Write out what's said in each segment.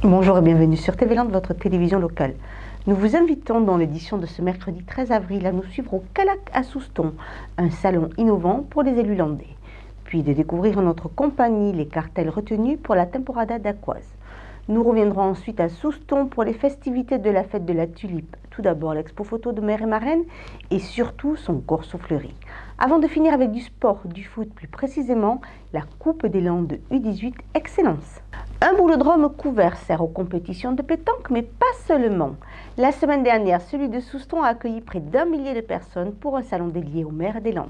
Bonjour et bienvenue sur TV Land, votre télévision locale. Nous vous invitons dans l'édition de ce mercredi 13 avril à nous suivre au Calac à Souston, un salon innovant pour les élus landais. Puis de découvrir en notre compagnie les cartels retenus pour la temporada d'Aquoise. Nous reviendrons ensuite à Souston pour les festivités de la fête de la tulipe. Tout d'abord l'expo photo de Mère et Marraine et surtout son corso fleuri. Avant de finir avec du sport, du foot plus précisément, la Coupe des Landes U18 Excellence. Un boulodrome couvert sert aux compétitions de pétanque, mais pas seulement. La semaine dernière, celui de Souston a accueilli près d'1 millier de personnes pour un salon dédié aux maires des Landes.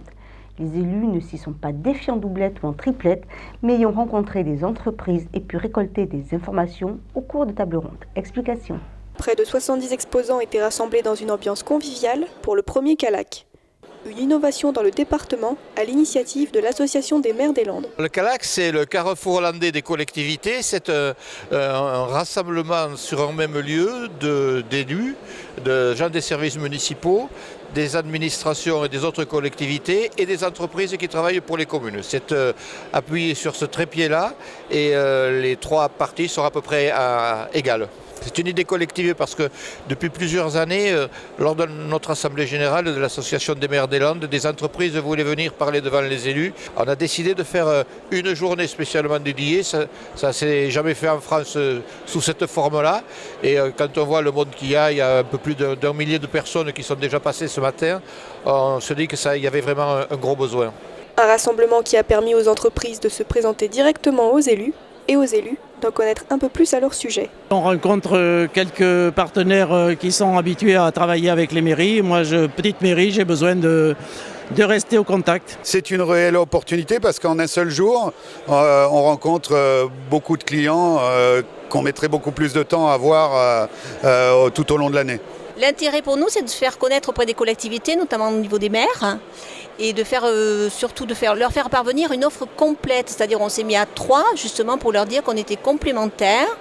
Les élus ne s'y sont pas défiés en doublette ou en triplette, mais y ont rencontré des entreprises et pu récolter des informations au cours de tables rondes. Explication. Près de 70 exposants étaient rassemblés dans une ambiance conviviale pour le premier Calac. Une innovation dans le département à l'initiative de l'Association des maires des Landes. Le Calac, c'est le carrefour landais des collectivités. C'est un rassemblement sur un même lieu d'élus, de gens des services municipaux, des administrations et des autres collectivités et des entreprises qui travaillent pour les communes. C'est appuyé sur ce trépied-là et les trois parties sont à peu près égales. C'est une idée collective parce que depuis plusieurs années, lors de notre assemblée générale de l'Association des maires des Landes, des entreprises voulaient venir parler devant les élus. On a décidé de faire une journée spécialement dédiée. Ça ne s'est jamais fait en France sous cette forme-là. Et quand on voit le monde qu'il y a un peu plus d'1 millier de personnes qui sont déjà passées ce matin, on se dit qu'il y avait vraiment un gros besoin. Un rassemblement qui a permis aux entreprises de se présenter directement aux élus et aux élus d'en connaître un peu plus à leur sujet. On rencontre quelques partenaires qui sont habitués à travailler avec les mairies. Moi, petite mairie, j'ai besoin de rester au contact. C'est une réelle opportunité parce qu'en un seul jour, on rencontre beaucoup de clients qu'on mettrait beaucoup plus de temps à voir tout au long de l'année. L'intérêt pour nous, c'est de se faire connaître auprès des collectivités, notamment au niveau des maires, et de faire leur faire parvenir une offre complète. C'est-à-dire on s'est mis à 3 justement pour leur dire qu'on était complémentaires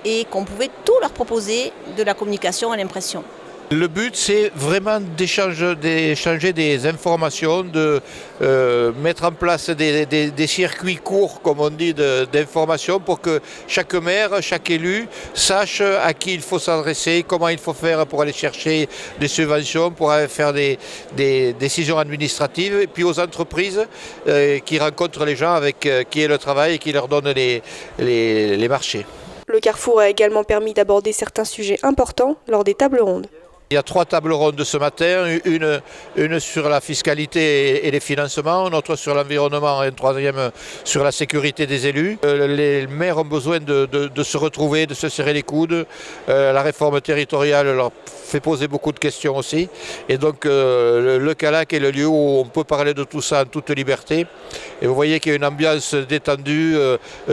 et qu'on pouvait tout leur proposer, de la communication à l'impression. Le but, c'est vraiment d'échanger des informations, de mettre en place des circuits courts, comme on dit, d'informations pour que chaque maire, chaque élu sache à qui il faut s'adresser, comment il faut faire pour aller chercher des subventions, pour aller faire des décisions administratives, et puis aux entreprises qui rencontrent les gens avec qui est le travail et qui leur donnent les marchés. Le Carrefour a également permis d'aborder certains sujets importants lors des tables rondes. Il y a 3 tables rondes ce matin, une sur la fiscalité et les financements, une autre sur l'environnement et une troisième sur la sécurité des élus. Les maires ont besoin de se retrouver, de se serrer les coudes. La réforme territoriale leur fait poser beaucoup de questions aussi. Et donc le Calac est le lieu où on peut parler de tout ça en toute liberté. Et vous voyez qu'il y a une ambiance détendue,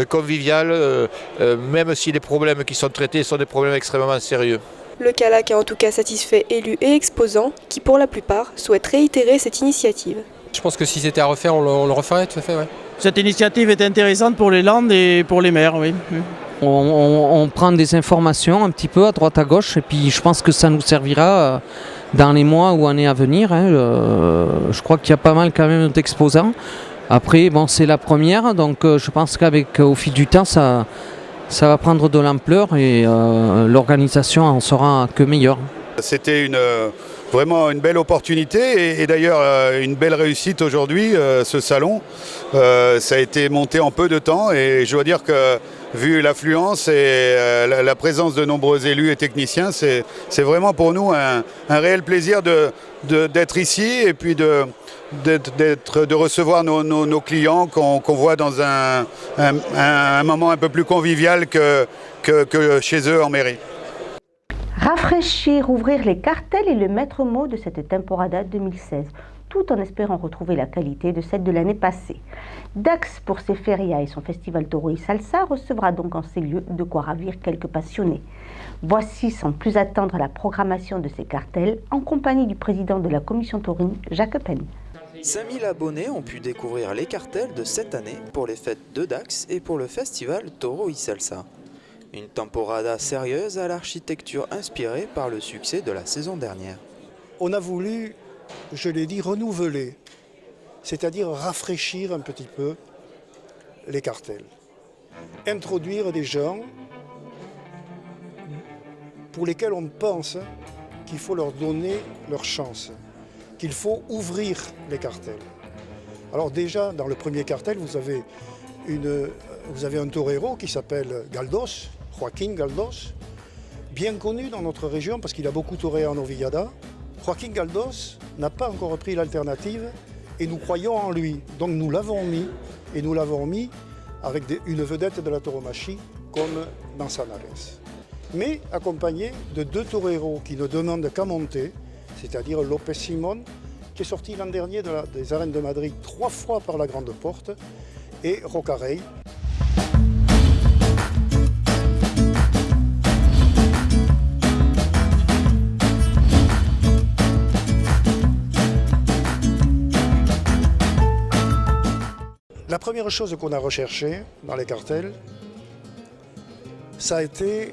conviviale, même si les problèmes qui sont traités sont des problèmes extrêmement sérieux. Le Calac a en tout cas satisfait élus et exposants qui, pour la plupart, souhaitent réitérer cette initiative. Je pense que si c'était à refaire, on le referait tout à fait. Ouais. Cette initiative est intéressante pour les Landes et pour les maires, oui. On prend des informations un petit peu à droite à gauche et puis je pense que ça nous servira dans les mois ou années à venir. Je crois qu'il y a pas mal quand même d'exposants. Après, bon, c'est la première, donc je pense qu'au fil du temps, ça va prendre de l'ampleur et l'organisation en sera que meilleure. C'était vraiment une belle opportunité et d'ailleurs une belle réussite aujourd'hui, ce salon. Ça a été monté en peu de temps et je dois dire que vu l'affluence et la présence de nombreux élus et techniciens, c'est vraiment pour nous un réel plaisir d'être ici et puis de recevoir nos clients qu'on voit dans un moment un peu plus convivial que chez eux en mairie. Rafraîchir, ouvrir les cartels est le maître mot de cette temporada 2016, tout en espérant retrouver la qualité de celle de l'année passée. Dax, pour ses férias et son festival Toro y Salsa, recevra donc en ces lieux de quoi ravir quelques passionnés. Voici sans plus attendre la programmation de ces cartels en compagnie du président de la commission taurine, Jacques Pen. 5000 abonnés ont pu découvrir les cartels de cette année pour les fêtes de Dax et pour le festival Toro y Salsa. Une temporada sérieuse à l'architecture inspirée par le succès de la saison dernière. On a voulu, je l'ai dit, renouveler, c'est-à-dire rafraîchir un petit peu les cartels. Introduire des gens pour lesquels on pense qu'il faut leur donner leur chance, qu'il faut ouvrir les cartels. Alors déjà, dans le premier cartel, vous avez un torero qui s'appelle Galdós, Joaquín Galdós, bien connu dans notre région parce qu'il a beaucoup toréé en Novillada. Joaquín Galdós n'a pas encore repris l'alternative et nous croyons en lui. Donc nous l'avons mis, et nous l'avons mis avec une vedette de la tauromachie comme Manzanares. Mais accompagné de 2 toreros qui ne demandent qu'à monter, c'est-à-dire López Simón, qui est sorti l'an dernier des arènes de Madrid 3 fois par la Grande Porte, et Rocarey. La première chose qu'on a recherchée dans les cartels, ça a été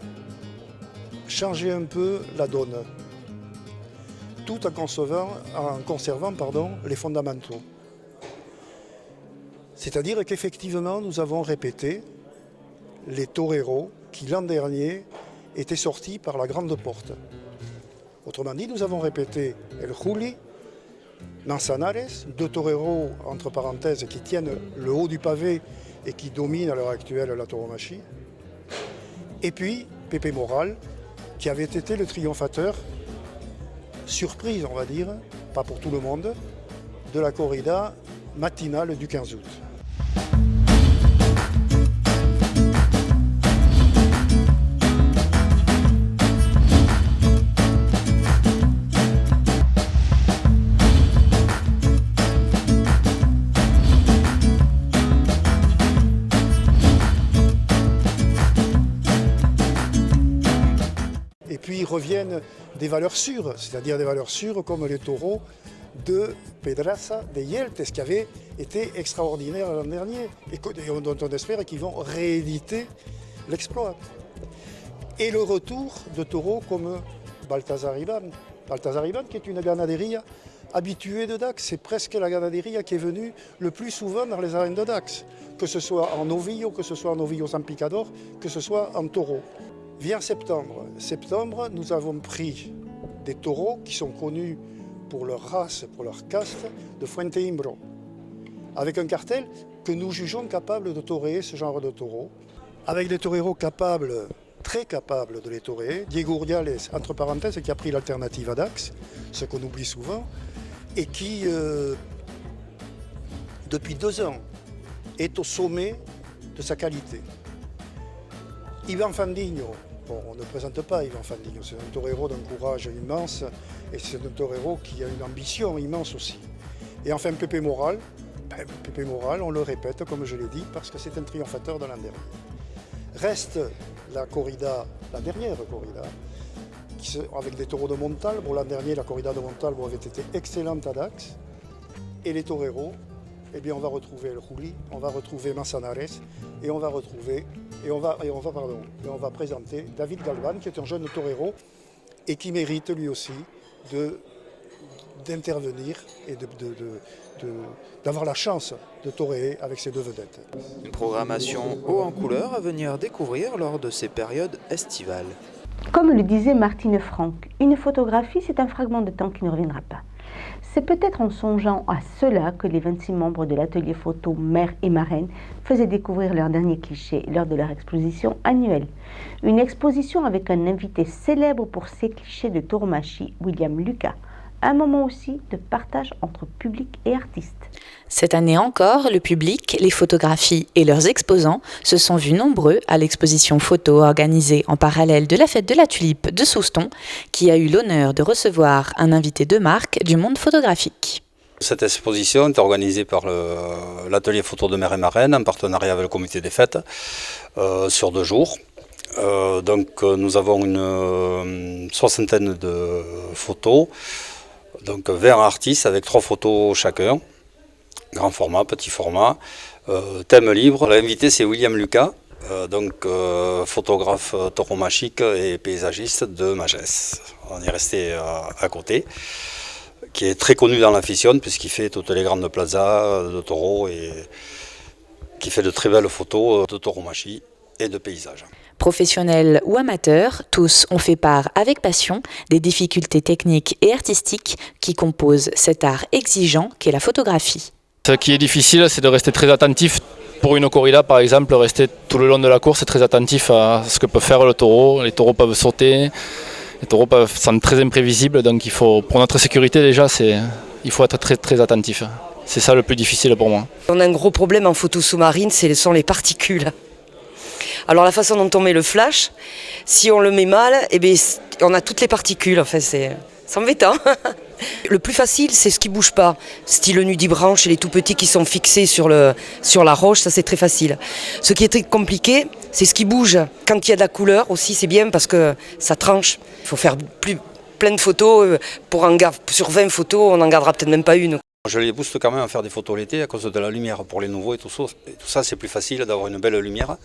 changer un peu la donne, tout en conservant les fondamentaux. C'est-à-dire qu'effectivement, nous avons répété les toreros qui l'an dernier étaient sortis par la Grande Porte. Autrement dit, nous avons répété El Juli, Manzanares, 2 toreros, entre parenthèses, qui tiennent le haut du pavé et qui dominent à l'heure actuelle la tauromachie. Et puis, Pepe Moral, qui avait été le triomphateur, surprise on va dire, pas pour tout le monde, de la corrida matinale du 15 août. Et puis reviennent des valeurs sûres, c'est-à-dire des valeurs sûres comme les taureaux de Pedraza de Yeltes, qui avait été extraordinaire l'an dernier et dont on espère qu'ils vont rééditer l'exploit. Et le retour de taureaux comme Baltasar Iban. Baltasar Iban qui est une ganaderia habituée de Dax, c'est presque la ganaderia qui est venue le plus souvent dans les arènes de Dax, que ce soit en novillo, que ce soit en novillo sans picador, que ce soit en taureau. Vient septembre. Septembre, nous avons pris des taureaux qui sont connus pour leur race, pour leur caste, de Fuente Imbro, avec un cartel que nous jugeons capable de toréer ce genre de taureaux, avec des toreros capables, très capables de les toréer. Diego Urdiales, entre parenthèses, qui a pris l'alternative à Dax, ce qu'on oublie souvent, et qui, depuis 2 ans, est au sommet de sa qualité. Ivan Fandiño, on ne présente pas Ivan Fandiño, c'est un torero d'un courage immense et c'est un torero qui a une ambition immense aussi. Et enfin Pepe Moral, on le répète comme je l'ai dit, parce que c'est un triomphateur de l'an dernier. Reste la corrida, la dernière corrida, avec des taureaux de Montalbo. L'an dernier, la corrida de Montalbo avait été excellente à Dax. Et les toreros, eh bien on va retrouver El Juli, on va retrouver Manzanares et on va présenter David Galvan, qui est un jeune torero et qui mérite lui aussi d'intervenir et d'avoir la chance de toréer avec ces 2 vedettes. Une programmation haut en couleur à venir découvrir lors de ces périodes estivales. Comme le disait Martine Franck, une photographie, c'est un fragment de temps qui ne reviendra pas. C'est peut-être en songeant à cela que les 26 membres de l'atelier photo Mère et Marraine faisaient découvrir leurs derniers clichés lors de leur exposition annuelle. Une exposition avec un invité célèbre pour ses clichés de tauromachie, William Lucas. Un moment aussi de partage entre public et artistes. Cette année encore, le public, les photographies et leurs exposants se sont vus nombreux à l'exposition photo organisée en parallèle de la fête de la tulipe de Souston, qui a eu l'honneur de recevoir un invité de marque du monde photographique. Cette exposition est organisée par l'atelier photo de Mère et Marraine en partenariat avec le comité des fêtes sur 2 jours. Donc nous avons une 60aine de photos. Donc 20 artistes avec 3 photos chacun, grand format, petit format, thème libre. L'invité c'est William Lucas, photographe tauromachique et paysagiste de Magès. On est resté à côté, qui est très connu dans l'afición puisqu'il fait toutes les grandes plazas de taureaux et qui fait de très belles photos de tauromachie et de paysages. Professionnels ou amateurs, tous ont fait part avec passion des difficultés techniques et artistiques qui composent cet art exigeant qu'est la photographie. Ce qui est difficile, c'est de rester très attentif. Pour une corrida, par exemple, rester tout le long de la course, très attentif à ce que peut faire le taureau. Les taureaux peuvent sauter, les taureaux sont très imprévisibles, donc pour notre sécurité déjà, il faut être très, très attentif. C'est ça le plus difficile pour moi. On a un gros problème en photo sous-marine, ce sont les particules. Alors la façon dont on met le flash, si on le met mal, on a toutes les particules, enfin c'est embêtant. Le plus facile, c'est ce qui ne bouge pas, style le nudibranche et les tout petits qui sont fixés sur la roche, ça c'est très facile. Ce qui est très compliqué, c'est ce qui bouge. Quand il y a de la couleur aussi, c'est bien parce que ça tranche. Il faut faire plein de photos, sur 20 photos, on n'en gardera peut-être même pas une. Je les booste quand même à faire des photos l'été à cause de la lumière pour les nouveaux et tout ça, c'est plus facile d'avoir une belle lumière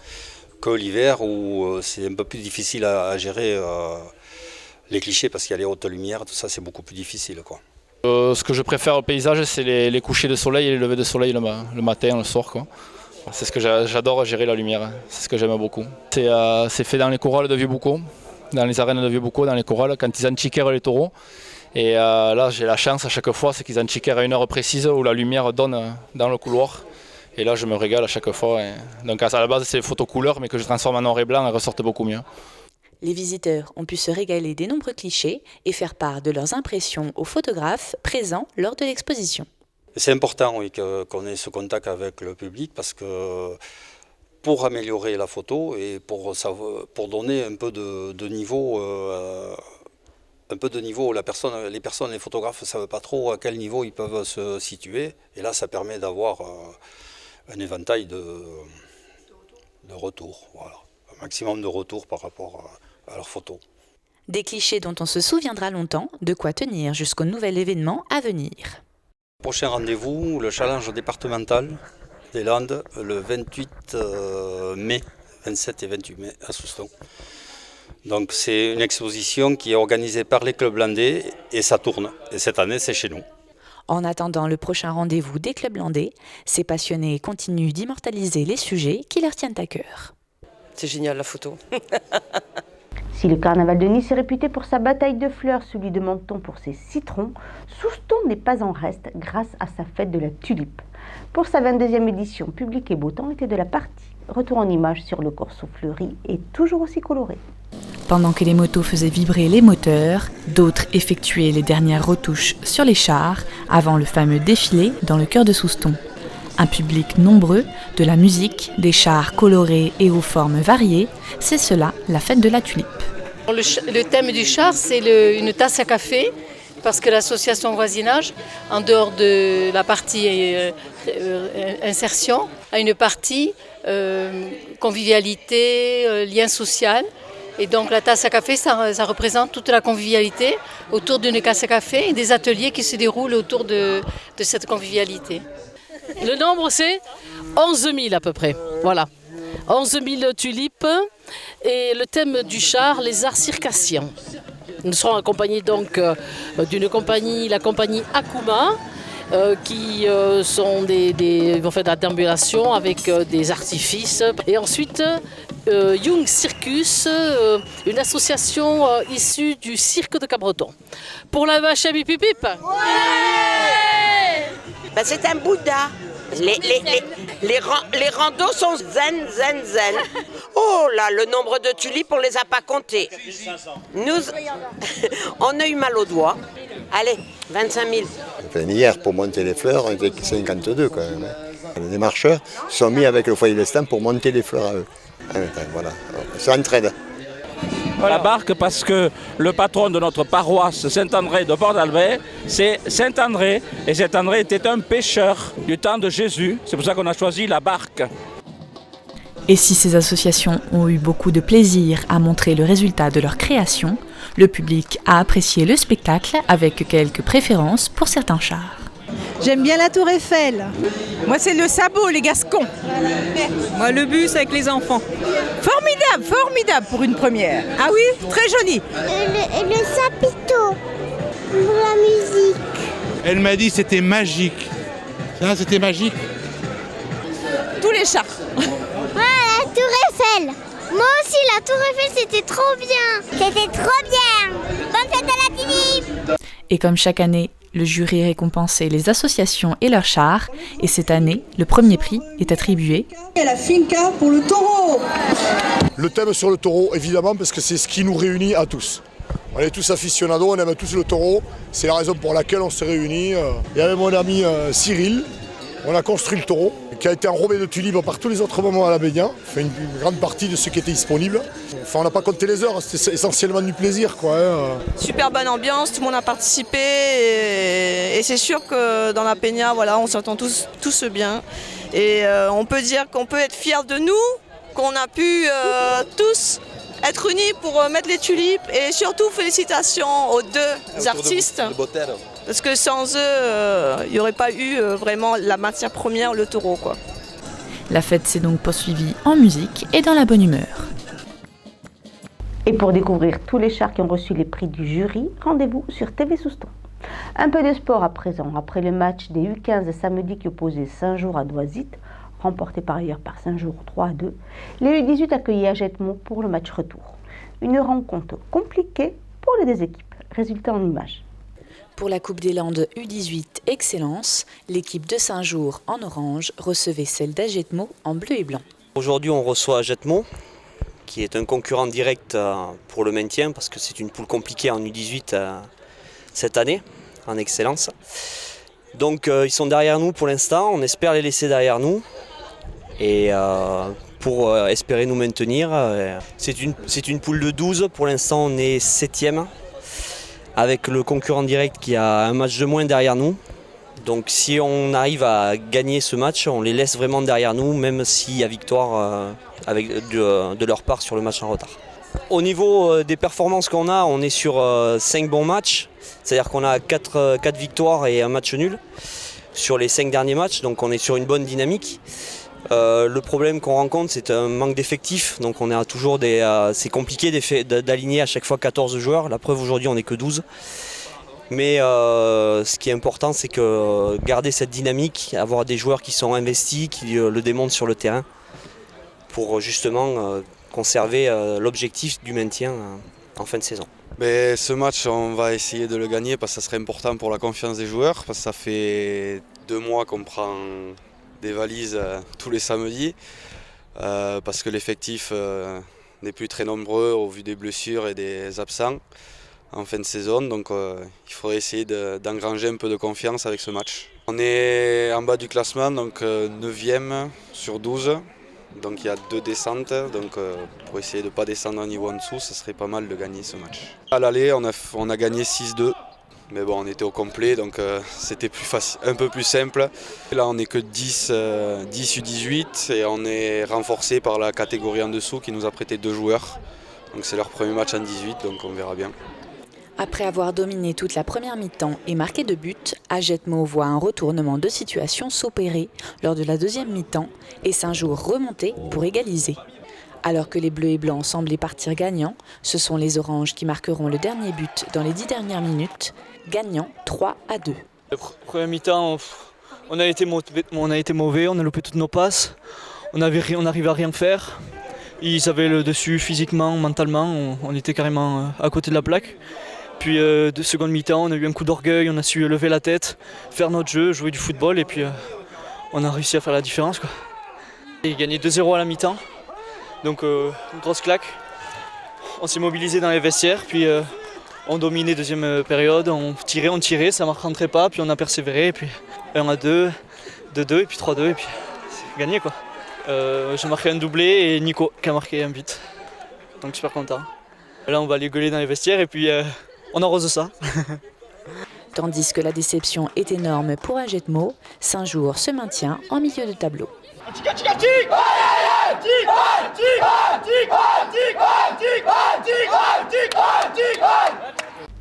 que l'hiver où c'est un peu plus difficile à gérer les clichés parce qu'il y a les hautes lumières, tout ça c'est beaucoup plus difficile, quoi. Ce que je préfère au paysage, c'est les couchers de soleil et les levées de soleil le matin, le soir, quoi. C'est ce que j'adore, gérer la lumière, c'est ce que j'aime beaucoup. C'est fait dans les corrales de Vieux-Boucau, dans les arènes de Vieux-Boucau, dans les corrales, quand ils enchiquèrent les taureaux. Et là j'ai la chance à chaque fois, c'est qu'ils enchiquèrent à une heure précise où la lumière donne dans le couloir. Et là, je me régale à chaque fois. Donc à la base, c'est photos couleurs, mais que je transforme en noir et blanc, elles ressortent beaucoup mieux. Les visiteurs ont pu se régaler des nombreux clichés et faire part de leurs impressions aux photographes présents lors de l'exposition. C'est important oui, qu'on ait ce contact avec le public parce que pour améliorer la photo et pour donner un peu de niveau, les photographes ne savent pas trop à quel niveau ils peuvent se situer. Et là, ça permet d'avoir un éventail de retours, voilà. Un maximum de retours par rapport à leurs photos. Des clichés dont on se souviendra longtemps, de quoi tenir jusqu'au nouvel événement à venir. Prochain rendez-vous, le challenge départemental des Landes, le 28 mai, 27 et 28 mai à Souston. Donc c'est une exposition qui est organisée par les clubs landais et ça tourne. Et cette année, c'est chez nous. En attendant le prochain rendez-vous des clubs landais, ces passionnés continuent d'immortaliser les sujets qui leur tiennent à cœur. C'est génial la photo. Si le carnaval de Nice est réputé pour sa bataille de fleurs, celui de Menton pour ses citrons, Souston n'est pas en reste grâce à sa fête de la tulipe. Pour sa 22e édition, Public et Beau Temps était de la partie. Retour en images sur le Corso fleuri et toujours aussi coloré. Pendant que les motos faisaient vibrer les moteurs, d'autres effectuaient les dernières retouches sur les chars avant le fameux défilé dans le cœur de Souston. Un public nombreux, de la musique, des chars colorés et aux formes variées, c'est cela la fête de la tulipe. Le thème du char, c'est une tasse à café, parce que l'association voisinage, en dehors de la partie insertion, a une partie convivialité, lien social. Et donc la tasse à café, ça représente toute la convivialité autour d'une tasse à café et des ateliers qui se déroulent autour de cette convivialité. Le nombre, c'est 11 000 à peu près. Voilà. 11 000 tulipes et le thème du char, les arts circassiens. Nous serons accompagnés donc d'une compagnie, la compagnie Akuma, qui vont faire de la déambulation avec des artifices. Et ensuite, Young Circus, une association issue du cirque de Cabreton. Pour la vache à bip. Ben, c'est un Bouddha. Les randos sont zen. Oh là, le nombre de tulipes, on les a pas comptés. On a eu mal aux doigts. Allez, 25 000. Enfin, hier, pour monter les fleurs, on était 52 quand même. Les marcheurs se sont mis avec le foyer de stand pour monter les fleurs à eux. Voilà, c'est entraide. La barque parce que le patron de notre paroisse Saint-André de Port-d'Albret, c'est Saint-André. Et Saint-André était un pêcheur du temps de Jésus. C'est pour ça qu'on a choisi la barque. Et si ces associations ont eu beaucoup de plaisir à montrer le résultat de leur création, le public a apprécié le spectacle avec quelques préférences pour certains chars. J'aime bien la Tour Eiffel. Moi, c'est le sabot, les Gascons. Moi, le bus avec les enfants. Formidable pour une première. Ah oui, très joli. Le sapito pour la musique. Elle m'a dit que c'était magique. Ça, c'était magique. Tous les chars. Voilà, la Tour Eiffel. Moi aussi, la Tour Eiffel, c'était trop bien. C'était trop bien. Bonne fête à la TV. Et comme chaque année, le jury récompensait les associations et leurs chars. Et cette année, le premier prix est attribué à la Finca pour le taureau. Le thème sur le taureau, évidemment, parce que c'est ce qui nous réunit à tous. On est tous aficionados, on aime tous le taureau. C'est la raison pour laquelle on s'est réunis. Et avec mon ami Cyril, on a construit le taureau, qui a été enrobé de tulipes par tous les autres moments à la baignade. Fait une grande partie de ce qui était disponible. Enfin, on n'a pas compté les heures, c'était essentiellement du plaisir, quoi. Super bonne ambiance, tout le monde a participé et c'est sûr que dans la peña, voilà, on s'entend tous bien. Et on peut dire qu'on peut être fiers de nous, qu'on a pu tous être unis pour mettre les tulipes et surtout félicitations aux deux artistes. Parce que sans eux, il n'y aurait pas eu vraiment la matière première, le taureau, quoi. La fête s'est donc poursuivie en musique et dans la bonne humeur. Et pour découvrir tous les chars qui ont reçu les prix du jury, rendez-vous sur TV Souston. Un peu de sport à présent. Après le match des U15 samedi qui opposait Saint-Jour à Doisite, remporté par ailleurs par Saint-Jour 3-2, les U18 accueillaient Agetmau pour le match retour. Une rencontre compliquée pour les deux équipes. Résultat en images. Pour la Coupe des Landes U18 Excellence, l'équipe de Saint-Jour en orange recevait celle d'Agetmau en bleu et blanc. Aujourd'hui, on reçoit Agetmau, qui est un concurrent direct pour le maintien, parce que c'est une poule compliquée en U18 cette année, en Excellence. Donc ils sont derrière nous pour l'instant, on espère les laisser derrière nous. Et pour espérer nous maintenir, c'est une poule de 12, pour l'instant on est 7e. Avec le concurrent direct qui a un match de moins derrière nous. Donc si on arrive à gagner ce match, on les laisse vraiment derrière nous, même s'il y a victoire de leur part sur le match en retard. Au niveau des performances qu'on a, on est sur 5 bons matchs, c'est-à-dire qu'on a 4 victoires et un match nul sur les 5 derniers matchs, donc on est sur une bonne dynamique. Le problème qu'on rencontre, c'est un manque d'effectifs, donc on a toujours c'est compliqué d'aligner à chaque fois 14 joueurs. La preuve, aujourd'hui on n'est que 12. Mais ce qui est important, c'est que garder cette dynamique, avoir des joueurs qui sont investis, qui le démontrent sur le terrain, pour justement conserver l'objectif du maintien en fin de saison. Mais ce match, on va essayer de le gagner parce que ça serait important pour la confiance des joueurs, parce que ça fait 2 mois qu'on prend des valises tous les samedis, parce que l'effectif n'est plus très nombreux au vu des blessures et des absents en fin de saison, donc il faudrait essayer d'engranger un peu de confiance avec ce match. On est en bas du classement, donc 9e sur 12, donc il y a 2 descentes, donc pour essayer de ne pas descendre un niveau en dessous, ça serait pas mal de gagner ce match. À l'aller, on a gagné 6-2. Mais bon, on était au complet, donc c'était un peu plus simple. Là, on n'est que 10 U18 et on est renforcé par la catégorie en dessous qui nous a prêté 2 joueurs. Donc c'est leur premier match en 18, donc on verra bien. Après avoir dominé toute la première mi-temps et marqué 2 buts, Agetmau voit un retournement de situation s'opérer lors de la deuxième mi-temps et Saint-Jour remonter pour égaliser. Alors que les bleus et blancs semblaient partir gagnants, ce sont les oranges qui marqueront le dernier but dans les 10 dernières minutes, gagnant 3-2. La première mi-temps, on a été mauvais, on a loupé toutes nos passes, on n'arrivait à rien faire. Ils avaient le dessus physiquement, mentalement, on était carrément à côté de la plaque. Puis de seconde mi-temps, on a eu un coup d'orgueil, on a su lever la tête, faire notre jeu, jouer du football et puis on a réussi à faire la différence, quoi. Et gagné 2-0 à la mi-temps. Donc une grosse claque, on s'est mobilisé dans les vestiaires, puis on dominait deuxième période, on tirait, ça ne rentrait pas, puis on a persévéré, et puis 1-2, 2-2, et puis 3-2, et puis c'est gagné, quoi. J'ai marqué un doublé et Nico qui a marqué un but, donc super content. Là on va aller gueuler dans les vestiaires et puis on arrose ça. Tandis que la déception est énorme pour Agetmau, Saint-Jour se maintient en milieu de tableau.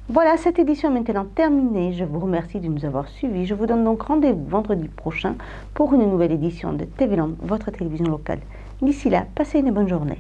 Voilà, cette édition est maintenant terminée. Je vous remercie de nous avoir suivis. Je vous donne donc rendez-vous vendredi prochain pour une nouvelle édition de TV Land, votre télévision locale. D'ici là, passez une bonne journée.